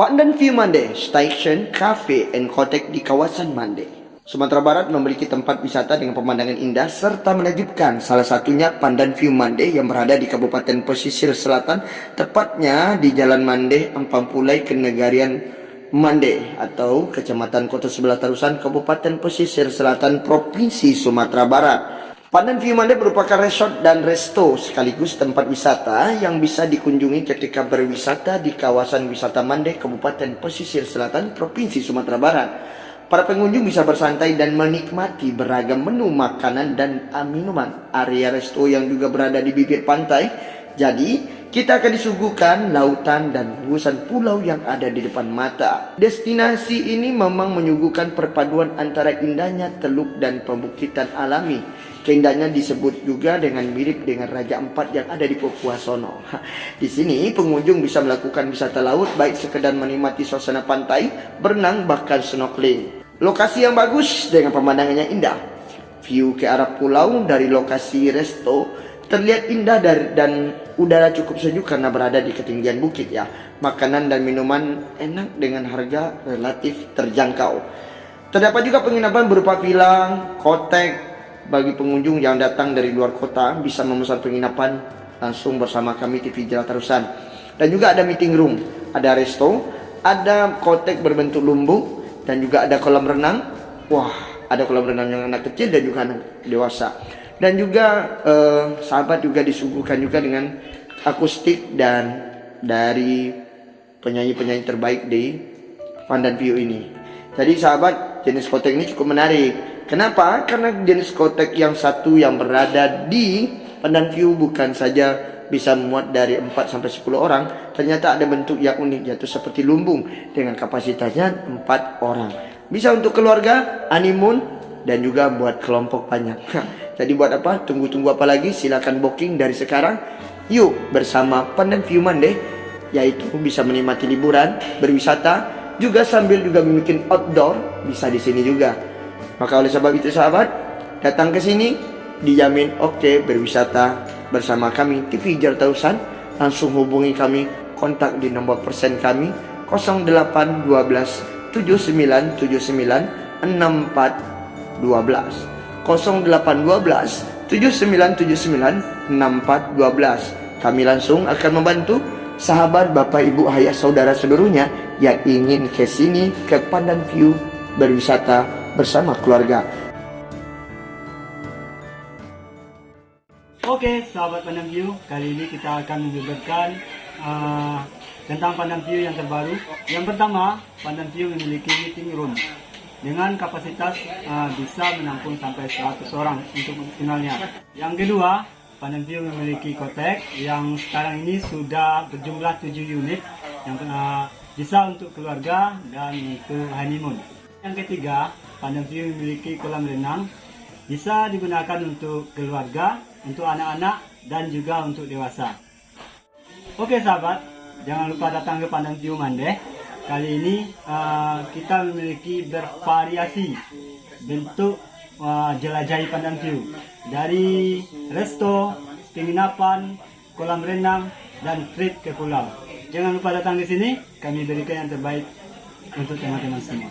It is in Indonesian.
Pandan View Mande, Station, Cafe, and Kotek di kawasan Mande. Sumatera Barat memiliki tempat wisata dengan pemandangan indah serta menakjubkan. Salah satunya Pandan View Mande yang berada di Kabupaten Pesisir Selatan, tepatnya di Jalan Mande, Ampampulai, Kenegarian Mande atau Kecamatan Kota Sebelah Tarusan, Kabupaten Pesisir Selatan, Provinsi Sumatera Barat. Pandan View Mande merupakan resort dan resto sekaligus tempat wisata yang bisa dikunjungi ketika berwisata di kawasan wisata Mande, Kabupaten Pesisir Selatan, Provinsi Sumatera Barat. Para pengunjung bisa bersantai dan menikmati beragam menu makanan dan minuman. Area resto yang juga berada di bibir pantai, jadi kita akan disuguhkan lautan dan gugusan pulau yang ada di depan mata. Destinasi ini memang menyuguhkan perpaduan antara indahnya teluk dan pembukitan alami. Keindahannya disebut juga dengan mirip dengan Raja Ampat yang ada di Papua Sono. Di sini pengunjung bisa melakukan wisata laut, baik sekedar menikmati suasana pantai, berenang, bahkan snorkeling. Lokasi yang bagus dengan pemandangannya indah. View ke arah pulau dari lokasi resto terlihat indah dan udara cukup sejuk karena berada di ketinggian bukit ya. Makanan dan minuman enak dengan harga relatif terjangkau. Terdapat juga penginapan berupa villa, kotek. Bagi pengunjung yang datang dari luar kota bisa memesan penginapan langsung bersama kami TV Jalan Tarusan. Dan juga ada meeting room, ada resto, ada kotek berbentuk lumbung, dan juga ada kolam renang. Wah, ada kolam renang yang anak kecil dan juga anak dewasa. Dan juga sahabat juga disuguhkan juga dengan akustik dan dari penyanyi-penyanyi terbaik di Pandan View ini. Jadi sahabat, jenis kotek ini cukup menarik. Kenapa? Karena jenis kotek yang satu yang berada di Pandan View bukan saja bisa memuat dari 4-10 orang, ternyata ada bentuk yang unik, yaitu seperti lumbung dengan kapasitasnya 4 orang. Bisa untuk keluarga, honeymoon, dan juga buat kelompok banyak. Jadi buat apa? Tunggu-tunggu apa lagi? Silakan booking dari sekarang. Yuk bersama Pandan View Mande, yaitu bisa menikmati liburan, berwisata, juga sambil juga bikin outdoor, bisa di sini juga. Maka oleh sebab itu sahabat, datang ke sini dijamin oke berwisata bersama kami TV Jalan Tarusan. Langsung hubungi kami, kontak di nomor persen kami 0812 7979 6412 0812 7979 6412. Kami langsung akan membantu sahabat, bapak, ibu, ayah, saudara seluruhnya yang ingin ke sini ke Pandan View berwisata bersama keluarga. Oke, sahabat Pandan View, kali ini kita akan membeberkan tentang Pandan View yang terbaru. Yang pertama, Pandan View memiliki meeting room dengan kapasitas bisa menampung sampai 100 orang untuk maksimalnya. Yang kedua, Pandan View memiliki kotek yang sekarang ini sudah berjumlah 7 unit yang bisa untuk keluarga dan untuk honeymoon. Yang ketiga, Pandan View memiliki kolam renang, bisa digunakan untuk keluarga, untuk anak-anak, dan juga untuk dewasa. Oke sahabat, jangan lupa datang ke Pandan View Mande. Kali ini kita memiliki bervariasi bentuk jelajahi Pandan View. Dari resto, penginapan, kolam renang, dan trip ke pulau. Jangan lupa datang di sini, kami berikan yang terbaik untuk teman-teman semua.